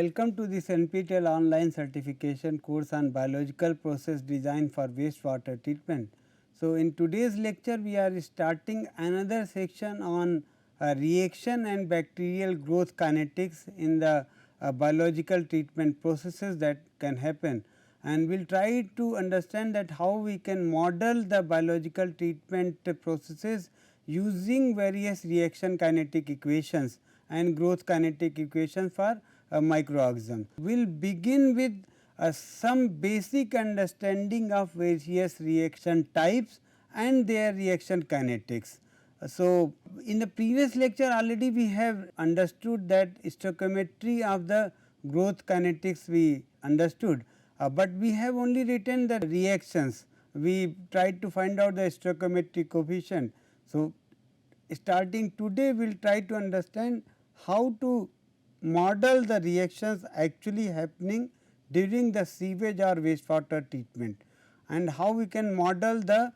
welcome to this NPTEL online certification course on biological process design for wastewater treatment. So, in today's lecture we are starting another section on reaction and bacterial growth kinetics in the biological treatment processes that can happen, and we will try to understand that how we can model the biological treatment processes using various reaction kinetic equations and growth kinetic equations for microorganisms. We will begin with some basic understanding of various reaction types and their reaction kinetics. So, in the previous lecture already we have understood that stoichiometry of the growth kinetics we understood, but we have only written the reactions. We tried to find out the stoichiometric coefficient. So, starting today we will try to understand how to model the reactions actually happening during the sewage or wastewater treatment, and how we can model the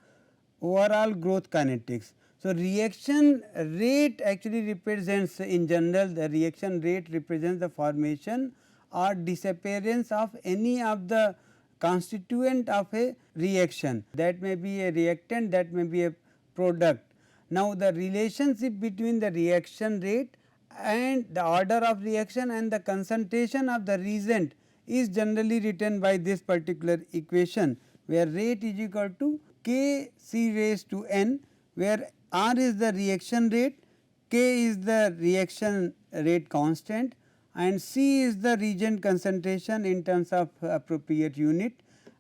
overall growth kinetics. So, reaction rate actually represents, in general the reaction rate represents the formation or disappearance of any of the constituent of a reaction. That may be a reactant, that may be a product. Now, the relationship between the reaction rate and the order of reaction and the concentration of the reagent is generally written by this particular equation, where rate is equal to k c raised to n, where r is the reaction rate, k is the reaction rate constant, and c is the reagent concentration in terms of appropriate unit,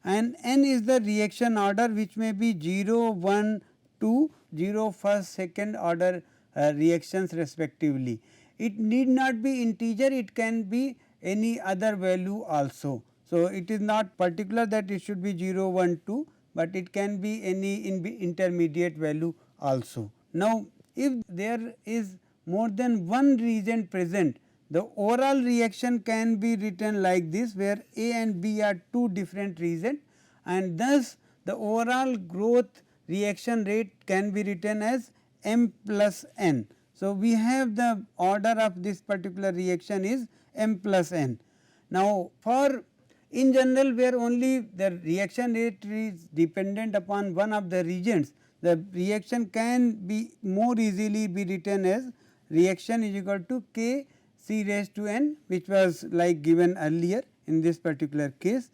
and n is the reaction order, which may be 0, 1, 2, 0 first, second order reactions respectively. It need not be integer, it can be any other value also. So, it is not particular that it should be 0, 1, 2, but it can be any intermediate value also. Now, if there is more than one reagent present, the overall reaction can be written like this, where A and B are two different reagents, and thus the overall growth reaction rate can be written as m plus n. So, we have the order of this particular reaction is m plus n. Now, for in general where only the reaction rate is dependent upon one of the reagents, the reaction can be more easily be written as reaction is equal to k c raised to n, which was like given earlier in this particular case.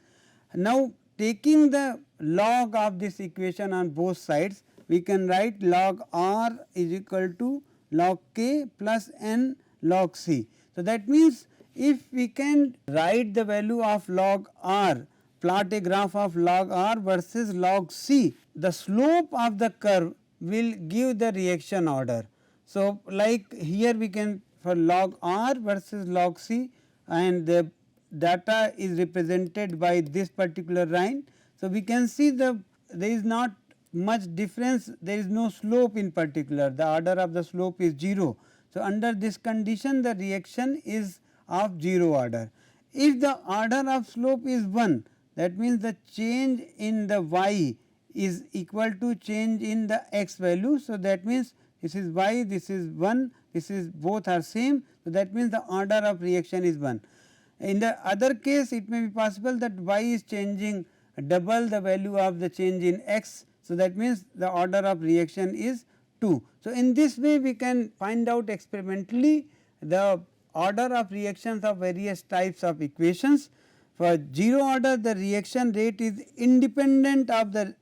Now, taking the log of this equation on both sides, we can write log r is equal to log k plus n log c. So, that means, if we can write the value of log r, plot a graph of log r versus log c, the slope of the curve will give the reaction order. So, like here we can for log r versus log c, and the data is represented by this particular line. So, we can see there is not much difference, there is no slope in particular, the order of the slope is 0. So, under this condition the reaction is of 0 order. If the order of slope is 1, that means the change in the y is equal to change in the x value. So, that means this is y, this is 1, this is both are same. So, that means the order of reaction is 1. In the other case, it may be possible that y is changing double the value of the change in x. So, that means the order of reaction is 2. So, in this way we can find out experimentally the order of reactions of various types of equations. For 0 order, the reaction rate is independent of the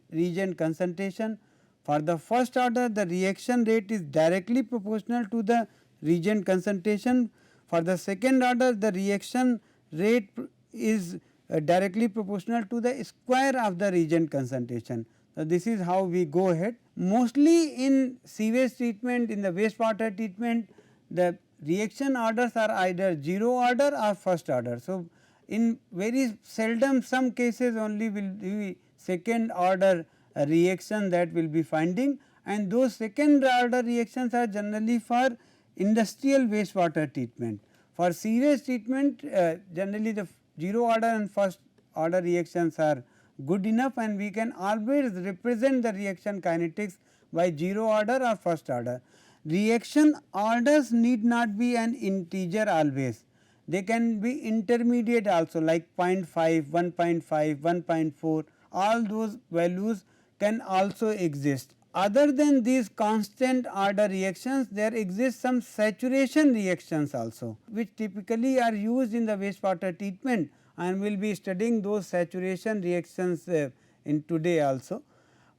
reagent concentration. For the first order, the reaction rate is directly proportional to the reagent concentration. For the second order, the reaction rate is directly proportional to the square of the reagent concentration. So, this is how we go ahead. Mostly in sewage treatment, in the wastewater treatment, the reaction orders are either 0 order or first order. So, in very seldom some cases only will be second order reaction that will be finding, and those second order reactions are generally for industrial wastewater treatment. For sewage treatment, generally the 0 order and first order reactions are good enough, and we can always represent the reaction kinetics by 0 order or first order. Reaction orders need not be an integer always. they can be intermediate also, like 0.5, 1.5, 1.4, all those values can also exist. Other than these constant order reactions, there exist some saturation reactions also, which typically are used in the wastewater treatment, and we will be studying those saturation reactions in today also.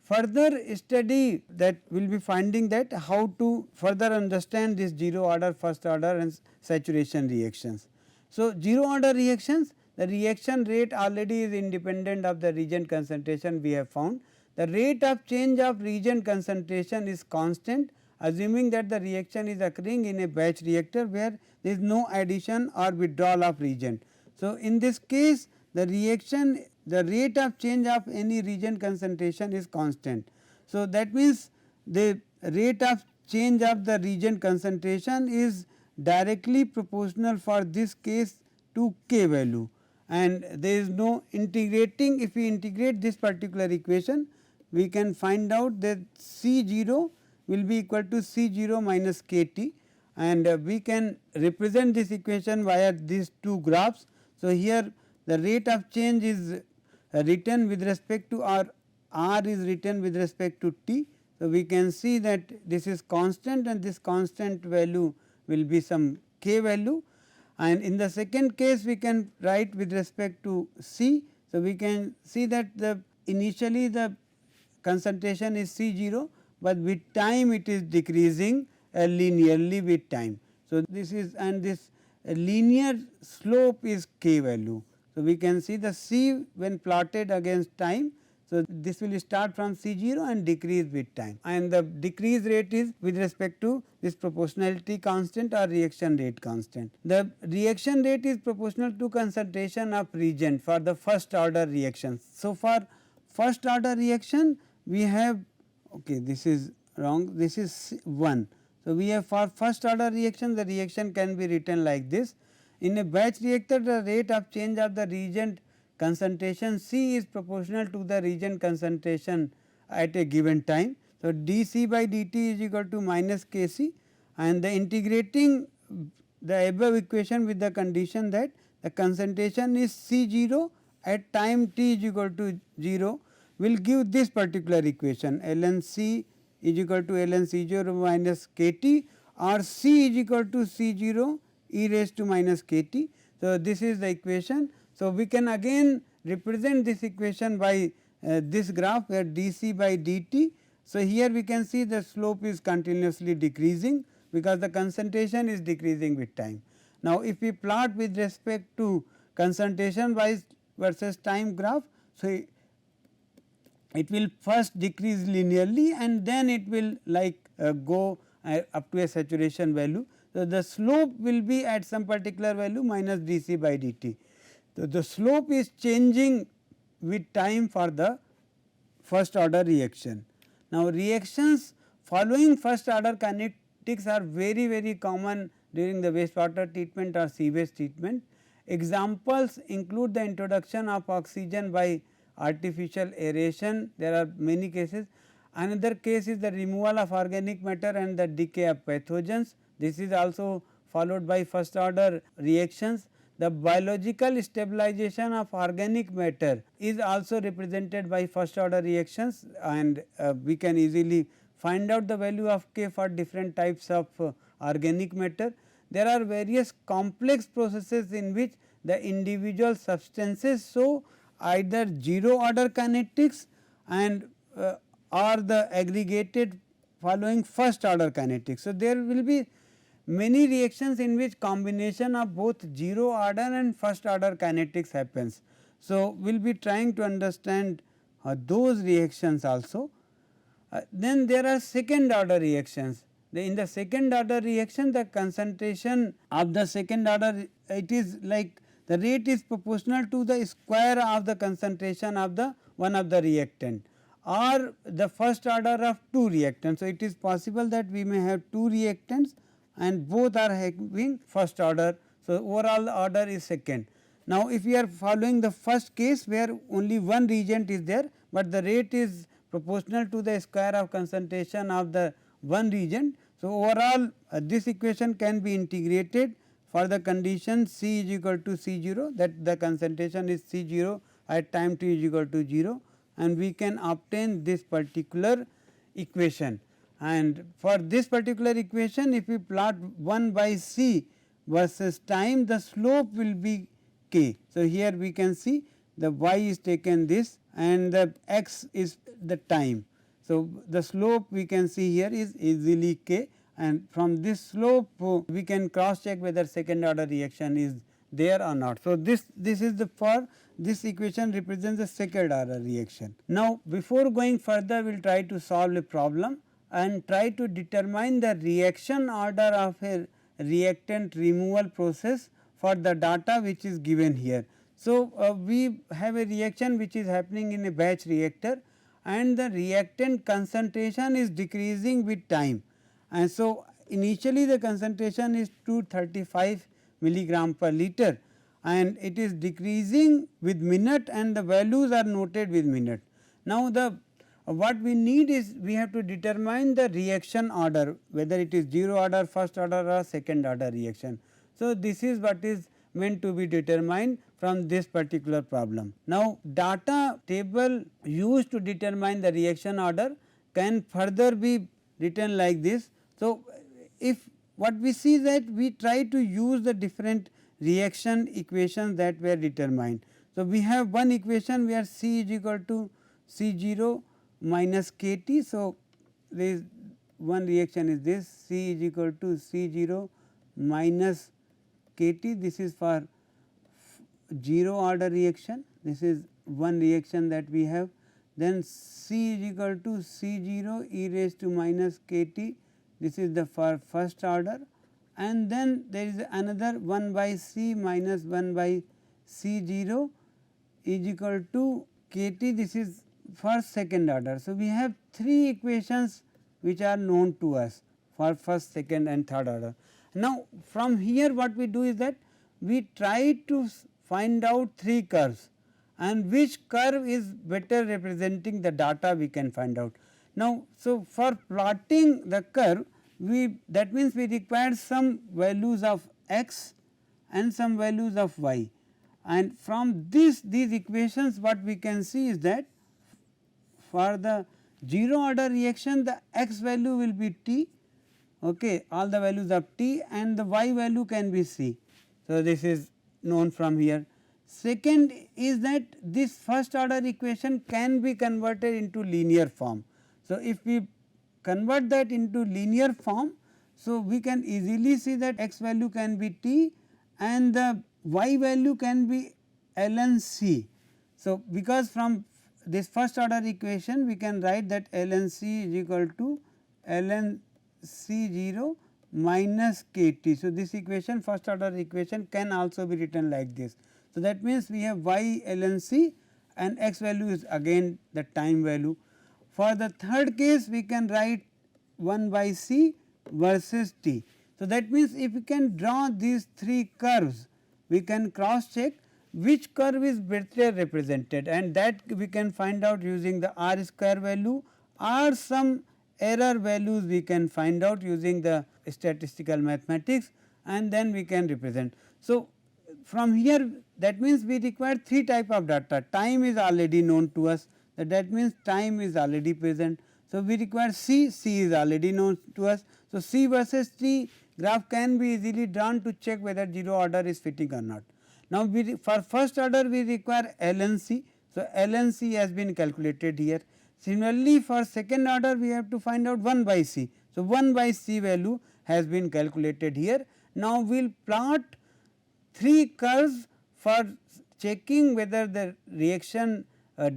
Further study that we will be finding that how to further understand this 0 order, first order and saturation reactions. So, 0 order reactions, the reaction rate already is independent of the reagent concentration we have found. The rate of change of reagent concentration is constant, assuming that the reaction is occurring in a batch reactor where there is no addition or withdrawal of reagent. So, in this case the reaction, the rate of change of any reagent concentration is constant. So, that means the rate of change of the reagent concentration is directly proportional for this case to k value, and there is no integrating. If we integrate this particular equation, we can find out that C 0 will be equal to C 0 minus k T, and we can represent this equation via these two graphs. So, here the rate of change is written with respect to r is written with respect to t. So, we can see that this is constant and this constant value will be some k value, and in the second case we can write with respect to C. So, we can see that the initially the concentration is C 0, but with time it is decreasing linearly with time. So, this is, and this linear slope is k value. So, we can see the C when plotted against time. So, this will start from C 0 and decrease with time, and the decrease rate is with respect to this proportionality constant or reaction rate constant. The reaction rate is proportional to concentration of reagent for the first order reactions. So, for first order reaction we have, okay, this is wrong, this is 1. So, we have for first order reaction, the reaction can be written like this. In a batch reactor, the rate of change of the reagent concentration C is proportional to the reagent concentration at a given time. So, dC by dt is equal to minus Kc, and the integrating the above equation with the condition that the concentration is C 0 at time t is equal to 0 will give this particular equation, ln C is equal to ln C 0 minus kT, or C is equal to C 0 e raised to minus kT. So, this is the equation. So, we can again represent this equation by this graph where dC by dt. So, here we can see the slope is continuously decreasing because the concentration is decreasing with time. Now, if we plot with respect to concentration wise versus time graph, so it will first decrease linearly and then it will like go up to a saturation value. So, the slope will be at some particular value minus dC by dt. So, the slope is changing with time for the first order reaction. Now, reactions following first order kinetics are very common during the wastewater treatment or sewage treatment. Examples include the introduction of oxygen by artificial aeration, there are many cases. Another case is the removal of organic matter and the decay of pathogens. This is also followed by first order reactions. The biological stabilization of organic matter is also represented by first order reactions, and we can easily find out the value of K for different types of organic matter. There are various complex processes in which the individual substances show either 0 order kinetics and or the aggregated following first order kinetics. So, there will be many reactions in which combination of both 0 order and first order kinetics happens. So, we will be trying to understand those reactions also. Then there are second order reactions. In the second order reaction, the concentration of the second order, it is like the rate is proportional to the square of the concentration of the one of the reactant or the first order of two reactants. So, it is possible that we may have two reactants and both are having first order. So, overall order is second. Now, if we are following the first case where only one reagent is there, but the rate is proportional to the square of concentration of the one reagent. So, overall this equation can be integrated for the condition C is equal to C 0, that the concentration is C 0 at time t is equal to 0, and we can obtain this particular equation. And for this particular equation, if we plot 1 by C versus time, the slope will be k. So, here we can see the y is taken this and the x is the time. So, the slope we can see here is easily k, and from this slope we can cross check whether second order reaction is there or not. So, this is the for this equation represents the second order reaction. Now, before going further, we will try to solve a problem and try to determine the reaction order of a reactant removal process for the data which is given here. So, we have a reaction which is happening in a batch reactor, and the reactant concentration is decreasing with time. And so, initially the concentration is 235 milligram per liter, and it is decreasing with minute, and the values are noted with minute. Now, the what we need is we have to determine the reaction order, whether it is 0 order, first order or second order reaction. So, this is what is meant to be determined from this particular problem. Now, data table used to determine the reaction order can further be written like this. So, if what we see that we try to use the different reaction equations that were determined. So, we have one equation where C is equal to C 0 minus k t. So, there is one reaction is this C is equal to C 0 minus k t. This is for 0 order reaction, this is one reaction that we have. Then C is equal to C 0 e raised to minus k t, this is the for first order, and then there is another 1 by C minus 1 by C 0 is equal to k t, this is for second order. So, we have three equations which are known to us for first, second and third order. Now, from here what we do is that we try to find out three curves, and which curve is better representing the data we can find out. Now, so for plotting the curve, that means we require some values of x and some values of y, and from these equations what we can see is that for the 0 order reaction the x value will be t, okay, all the values of t, and the y value can be c. So, this is known from here. Second is that this first order equation can be converted into linear form. So, if we convert that into linear form, so we can easily see that x value can be t and the y value can be ln c. So, because from this first order equation we can write that ln c is equal to ln c 0 minus k t. So, this equation first order equation can also be written like this. So, that means we have y ln c and x value is again the time value. For the third case we can write 1 by c versus t. So, that means if we can draw these three curves, we can cross check which curve is better represented, and that we can find out using the r square value or some error values we can find out using the statistical mathematics, and then we can represent. So, from here that means we require three type of data. Time is already known to us, that means time is already present. So, we require C is already known to us. So, C versus T graph can be easily drawn to check whether 0 order is fitting or not. Now, for first order we require ln c. So, ln c has been calculated here. Similarly, for second order we have to find out 1 by c. So, 1 by c value has been calculated here. Now, we will plot three curves for checking whether the reaction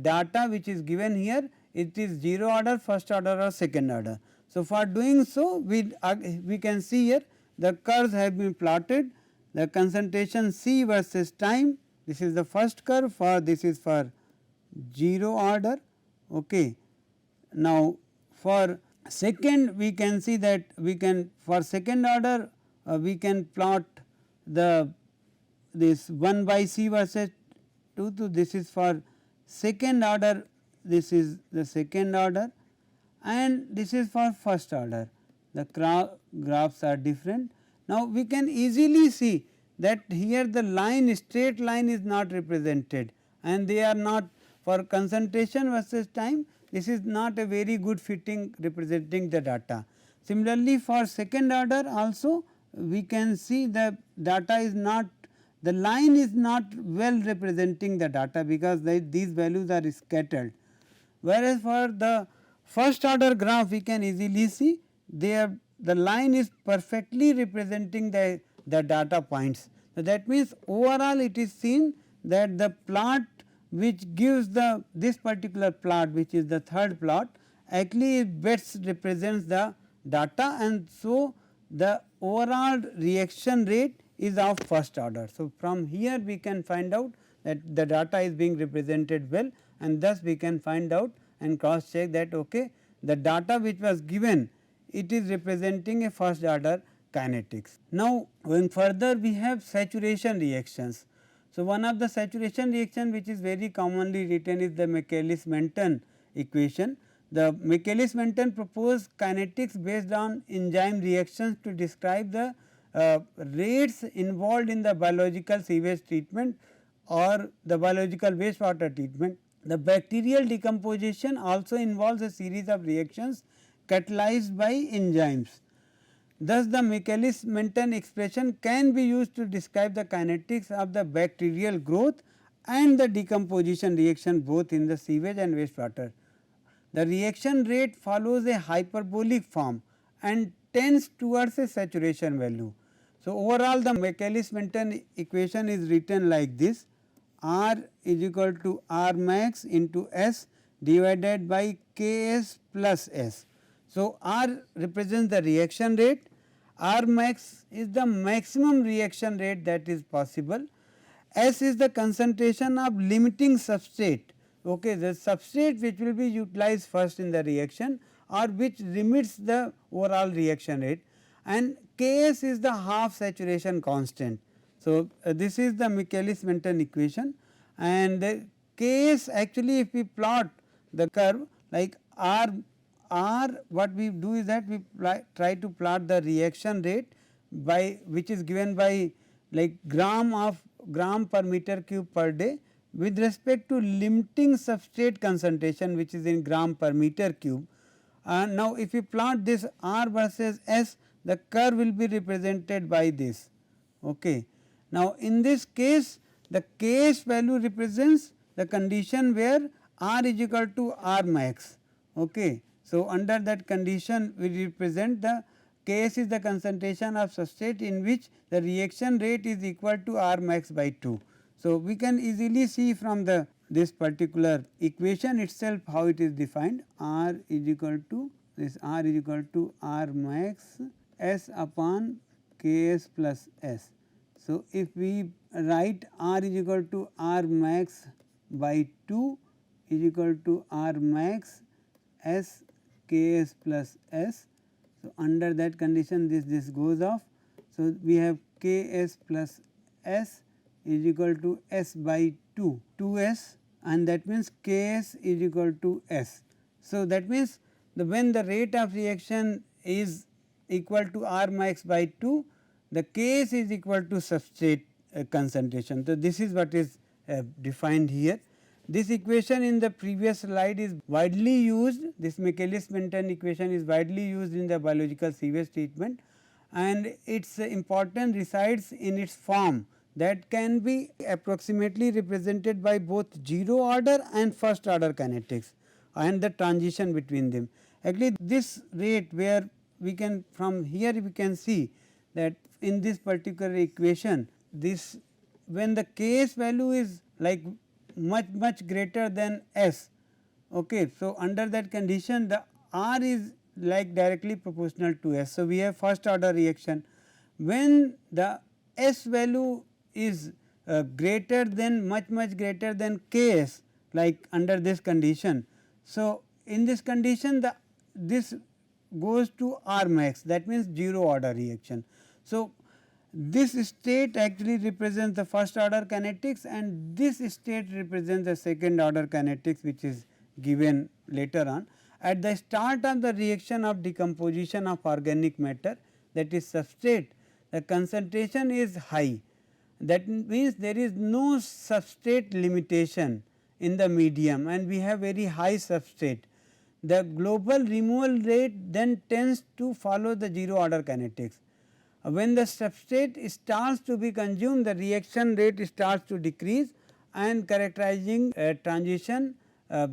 data which is given here, it is 0 order, first order or second order. So, for doing so we can see here the curves have been plotted, the concentration C versus time, this is the first curve, for this is for 0 order. Okay. Now, for second we can see that we can for second order we can plot this 1 by c versus 2 to this is for second order, this is the second order and this is for first order, the graphs are different. Now, we can easily see that here the line, straight line is not represented, and they are not, for concentration versus time, this is not a very good fitting representing the data. Similarly, for second order also we can see the data is not, the line is not well representing the data, because these values are scattered. Whereas, for the first order graph we can easily see there the line is perfectly representing the data points. So, that means overall it is seen that the plot which gives the this particular plot, which is the third plot, actually best represents the data, and so the overall reaction rate is of first order. So, from here we can find out that the data is being represented well, and thus we can find out and cross check that okay, the data which was given, it is representing a first order kinetics. Now, going further, we have saturation reactions. So, one of the saturation reaction which is very commonly written is the Michaelis-Menten equation. The Michaelis-Menten proposed kinetics based on enzyme reactions to describe the rates involved in the biological sewage treatment or the biological wastewater treatment. The bacterial decomposition also involves a series of reactions catalyzed by enzymes. Thus, the Michaelis-Menten expression can be used to describe the kinetics of the bacterial growth and the decomposition reaction both in the sewage and wastewater. The reaction rate follows a hyperbolic form and tends towards a saturation value. So, overall the Michaelis-Menten equation is written like this: R is equal to R max into S divided by Ks plus S. So, R represents the reaction rate, R max is the maximum reaction rate that is possible, S is the concentration of limiting substrate, okay, the substrate which will be utilized first in the reaction or which limits the overall reaction rate, and Ks is the half saturation constant. So, this is the Michaelis-Menten equation, and the Ks actually if we plot the curve like R, what we do is that we try to plot the reaction rate by which is given by like gram per meter cube per day with respect to limiting substrate concentration which is in gram per meter cube. Now, if we plot this R versus S, the curve will be represented by this. Okay. Now, in this case the Ks value represents the condition where R is equal to R max. Okay. So, under that condition we represent the Ks is the concentration of substrate in which the reaction rate is equal to R max by 2. So, we can easily see from the this particular equation itself how it is defined. R is equal to this, R is equal to R max S upon Ks plus S. So, if we write R is equal to R max by 2 is equal to R max S Ks plus S. So, under that condition this goes off. So, we have Ks plus S is equal to S by 2s, and that means Ks is equal to S. So, that means when the rate of reaction is equal to R max by 2, the Ks is equal to substrate concentration. So, this is what is defined here. This equation in the previous slide is widely used, this Michaelis-Menten equation is widely used in the biological sewage treatment, and its importance resides in its form that can be approximately represented by both 0 order and first order kinetics and the transition between them. Actually, this rate where we can from here we can see that in this particular equation, this when the Ks value is like much greater than S. Okay. So, under that condition the R is like directly proportional to S. So, we have first order reaction. When the S value is greater than much greater than Ks, like under this condition. So, in this condition this goes to R max, that means 0 order reaction. So, this state actually represents the first order kinetics, and this state represents the second order kinetics which is given later on. At the start of the reaction of decomposition of organic matter, that is substrate, the concentration is high, that means there is no substrate limitation in the medium and we have very high substrate. The global removal rate then tends to follow the 0 order kinetics. When the substrate starts to be consumed, the reaction rate starts to decrease and characterizing a transition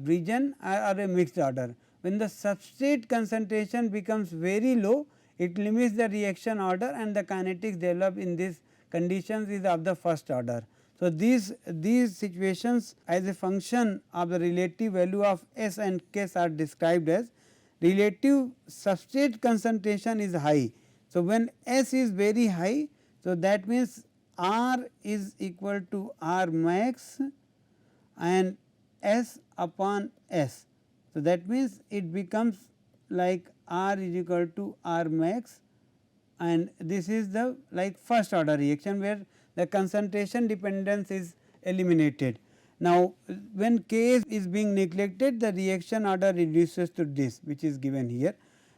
region or a mixed order. When the substrate concentration becomes very low, it limits the reaction order and the kinetics developed in these conditions is of the first order. So, these situations as a function of the relative value of S and K are described as relative substrate concentration is high. So, when S is very high, so that means R is equal to R max and S upon S. So, that means it becomes like R is equal to R max and this is the like first order reaction where the concentration dependence is eliminated. Now, when K is being neglected, the reaction order reduces to this, which is given here.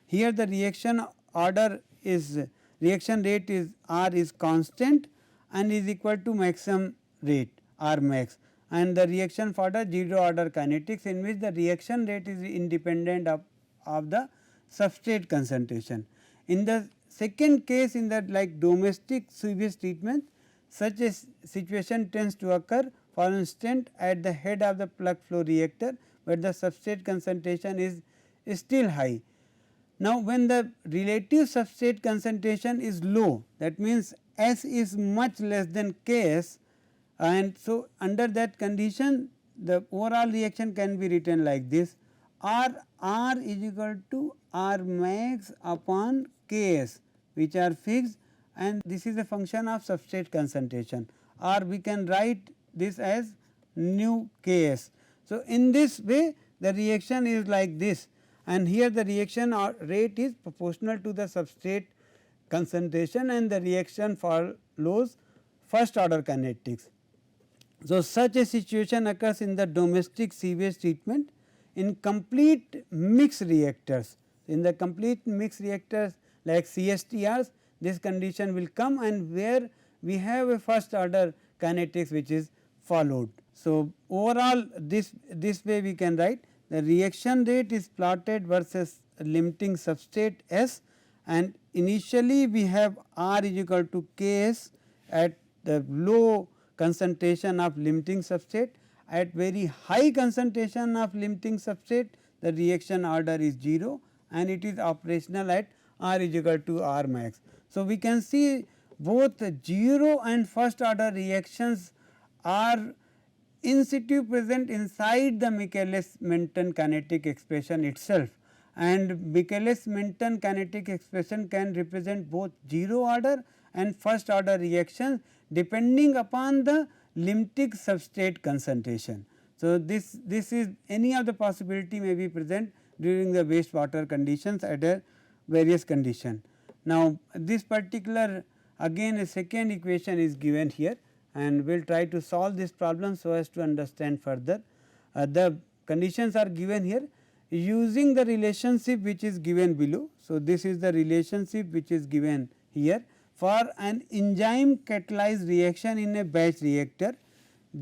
Here the reaction order is reaction rate is R is constant and is equal to maximum rate R max, and the reaction for the 0 order kinetics in which the reaction rate is independent of the substrate concentration. In the second case, in that like domestic sewage treatment, such a situation tends to occur, for instance at the head of the plug flow reactor where the substrate concentration is still high. Now, when the relative substrate concentration is low, that means S is much less than Ks, and so under that condition the overall reaction can be written like this: R is equal to R max upon Ks, which are fixed, and this is a function of substrate concentration, or we can write this as nu Ks. So, in this way the reaction is like this, and here the reaction rate is proportional to the substrate concentration and the reaction follows first order kinetics. So, such a situation occurs in the domestic sewage treatment. In complete mixed reactors, in the complete mixed reactors like CSTRs, this condition will come and where we have a first order kinetics which is followed. So, overall this way we can write the reaction rate is plotted versus limiting substrate S, and initially we have R is equal to Ks at the low concentration of limiting substrate. At very high concentration of limiting substrate, the reaction order is 0 and it is operational at R is equal to R max. So, we can see both 0 and first order reactions are in situ present inside the Michaelis-Menten kinetic expression itself, and Michaelis-Menten kinetic expression can represent both 0 order and first order reactions depending upon the limiting substrate concentration. So, this is any of the possibility may be present during the wastewater conditions at a various condition. Now, this particular again a second equation is given here, and we will try to solve this problem so as to understand further. The conditions are given here using the relationship which is given below. So, this is the relationship which is given here. For an enzyme catalyzed reaction in a batch reactor,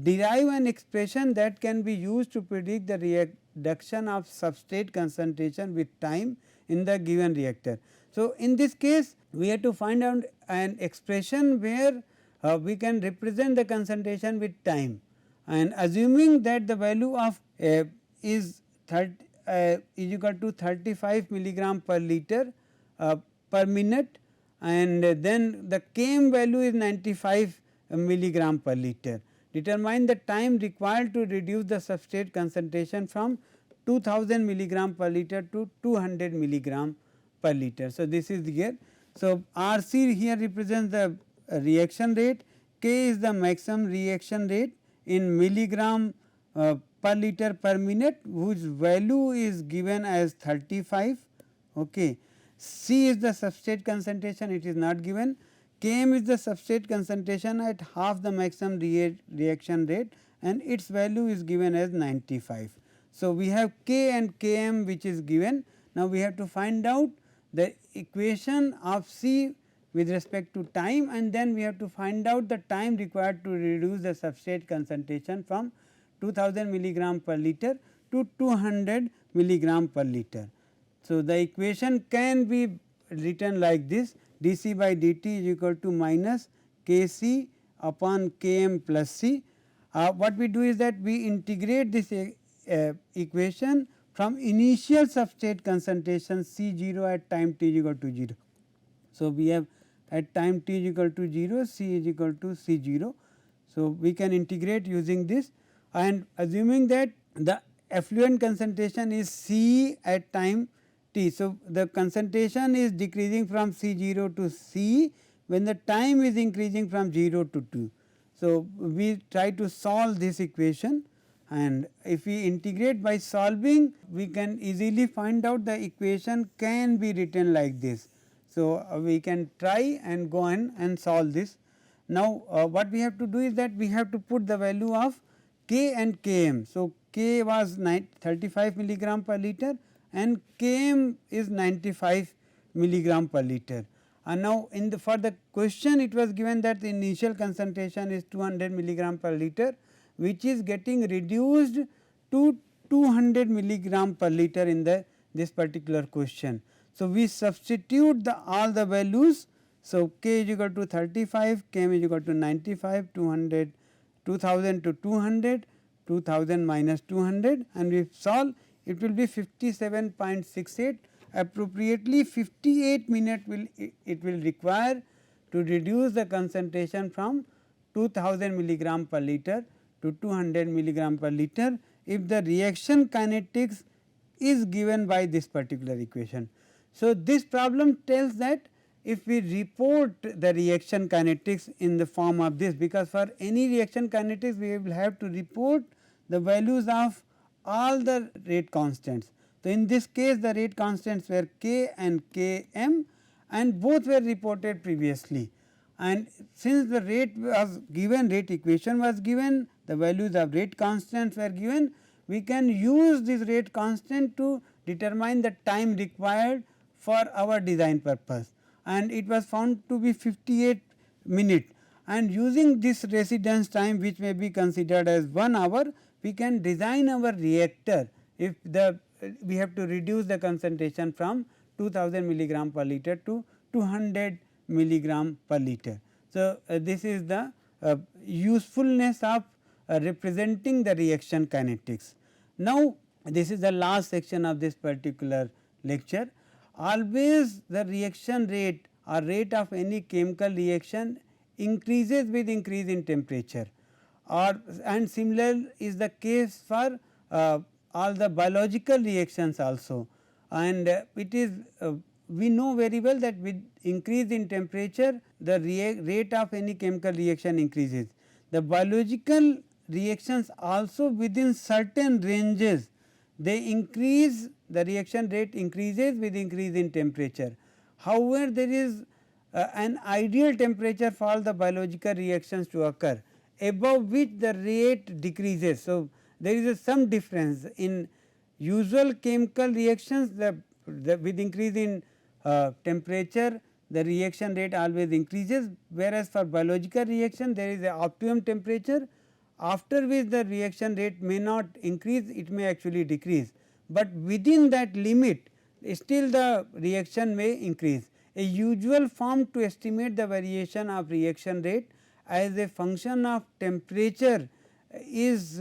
derive an expression that can be used to predict the reduction of substrate concentration with time in the given reactor. So, in this case we have to find out an expression where we can represent the concentration with time, and assuming that the value of is equal to 35 milligram per liter per minute, and then the Km value is 95 milligram per liter. Determine the time required to reduce the substrate concentration from 2000 milligram per liter to 200 milligram per liter. So, this is here. So, RC here represents the reaction rate, K is the maximum reaction rate in milligram per liter per minute, whose value is given as 35. Okay. C is the substrate concentration, it is not given. Km is the substrate concentration at half the maximum reaction rate and its value is given as 95. So, we have K and Km which is given. Now, we have to find out the equation of C with respect to time, and then we have to find out the time required to reduce the substrate concentration from 2000 milligram per liter to 200 milligram per liter. So, the equation can be written like this: dC by dt is equal to minus Kc upon Km plus C. What we do is that we integrate this equation from initial substrate concentration C0 at time t is equal to 0. So, we have at time t is equal to 0, C is equal to C0. So, we can integrate using this, and assuming that the effluent concentration is C at time t. So, the concentration is decreasing from C0 to C when the time is increasing from 0 to 2. So, we try to solve this equation, and if we integrate by solving, we can easily find out the equation can be written like this. So, we can try and go on and solve this. Now, what we have to do is that we have to put the value of K and Km. So, K was 35 milligram per liter and Km is 95 milligram per liter. And now, in the for the question it was given that the initial concentration is 200 milligram per liter, which is getting reduced to 200 milligram per liter in this particular question. So, we substitute all the values. So, K is equal to 35, Km is equal to 95, 200, 2000 to 200, 2000 minus 200, and we solve, it will be 57.68. Appropriately 58 minutes it will require to reduce the concentration from 2000 milligram per liter to 200 milligram per liter if the reaction kinetics is given by this particular equation. So, this problem tells that if we report the reaction kinetics in the form of this, because for any reaction kinetics we will have to report the values of all the rate constants. So, in this case the rate constants were K and Km, and both were reported previously, and since the rate was given, rate equation was given, the values of rate constants were given, we can use this rate constant to determine the time required for our design purpose, and it was found to be 58 minutes, and using this residence time, which may be considered as 1 hour, we can design our reactor if we have to reduce the concentration from 2000 milligram per liter to 200 milligram per liter. So, this is the usefulness of representing the reaction kinetics. Now, this is the last section of this particular lecture. Always the reaction rate or rate of any chemical reaction increases with increase in temperature, and similar is the case for all the biological reactions also, and it is we know very well that with increase in temperature the rate of any chemical reaction increases. The biological reactions also within certain ranges, they increase, the reaction rate increases with increase in temperature. However, there is an ideal temperature for all the biological reactions to occur, above which the rate decreases. So, there is some difference in usual chemical reactions, with increase in temperature the reaction rate always increases, whereas for biological reaction there is a optimum temperature after which the reaction rate may not increase, it may actually decrease, but within that limit still the reaction may increase. A usual form to estimate the variation of reaction rate as a function of temperature is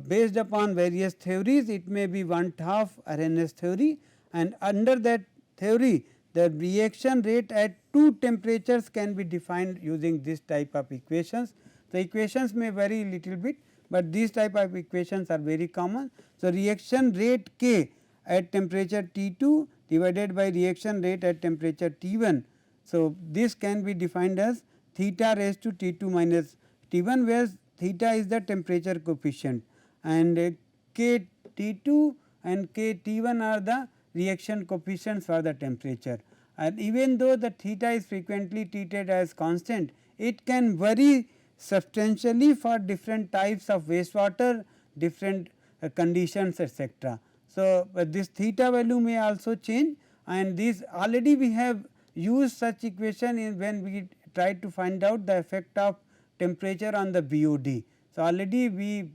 based upon various theories. It may be 1/2 Arrhenius theory, and under that theory the reaction rate at two temperatures can be defined using this type of equations. The equations may vary little bit, but these type of equations are very common. So, reaction rate K at temperature T2 divided by reaction rate at temperature T1. So, this can be defined as theta raised to T2 minus T1, where theta is the temperature coefficient, and K T2 and K T1 are the reaction coefficients for the temperature. And even though the theta is frequently treated as constant, it can vary substantially for different types of wastewater, different conditions, etc. So, this theta value may also change, and this already we have use such equation in when we try to find out the effect of temperature on the BOD. So, already we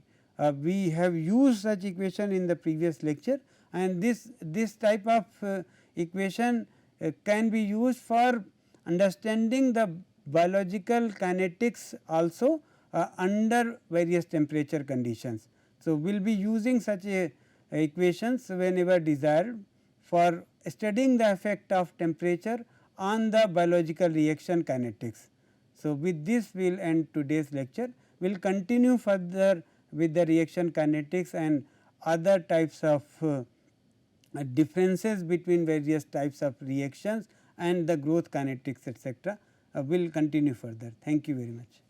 have used such equation in the previous lecture, and this type of equation can be used for understanding the biological kinetics also under various temperature conditions. So, we will be using such equations whenever desired for studying the effect of temperature on the biological reaction kinetics. So, with this we will end today's lecture. We will continue further with the reaction kinetics and other types of differences between various types of reactions and the growth kinetics, etcetera. We will continue further. Thank you very much.